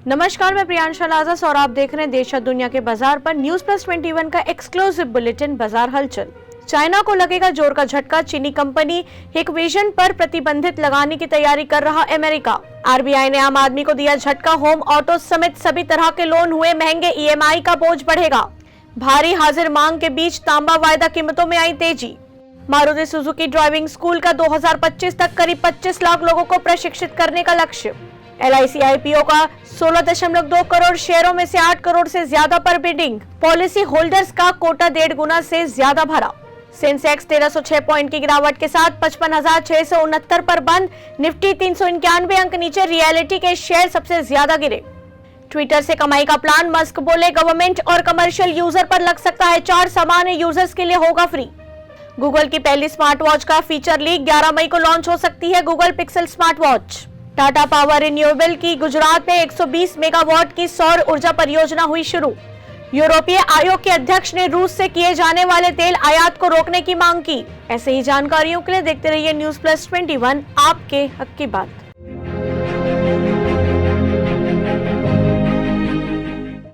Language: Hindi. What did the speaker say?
नमस्कार, मैं प्रियांशा लाजस और आप देख रहे हैं देश और दुनिया के बाजार पर न्यूज प्लस 21 का एक्सक्लूसिव बुलेटिन बाजार हलचल। चाइना को लगेगा जोर का झटका, चीनी कंपनी हिकविजन पर प्रतिबंधित लगाने की तैयारी कर रहा अमेरिका। आरबीआई ने आम आदमी को दिया झटका, होम, ऑटो समेत सभी तरह के लोन हुए महंगे, ईएमआई का बोझ बढ़ेगा। भारी हाजिर मांग के बीच तांबा वायदा कीमतों में आई तेजी। मारुति सुजुकी ड्राइविंग स्कूल का 2025 तक करीब 25 लाख लोगों को प्रशिक्षित करने का लक्ष्य। LIC IPO का 16.2 करोड़ शेयरों में से 8 करोड़ से ज्यादा पर बिडिंग। पॉलिसी होल्डर्स का कोटा 1.5 गुना से ज्यादा भरा। सेंसेक्स 1306 पॉइंट की गिरावट के साथ 55,669 पर बंद। निफ्टी 391 अंक नीचे। रियलिटी के शेयर सबसे ज्यादा गिरे। ट्विटर से कमाई का प्लान, मस्क बोले गवर्नमेंट और कमर्शियल यूजर पर लग सकता है चार्ज, सामान्य यूजर्स के लिए होगा फ्री। गूगल की पहली स्मार्ट वॉच का फीचर लीक, 11 मई को लॉन्च हो सकती है Google pixel smart watch. Tata power renewable की गुजरात में 120 मेगावाट की सौर ऊर्जा परियोजना हुई शुरू। यूरोपीय आयोग के अध्यक्ष ने रूस से किए जाने वाले तेल आयात को रोकने की मांग की। ऐसे ही जानकारियों के लिए देखते रहिए न्यूज प्लस 21, आपके हक की बात।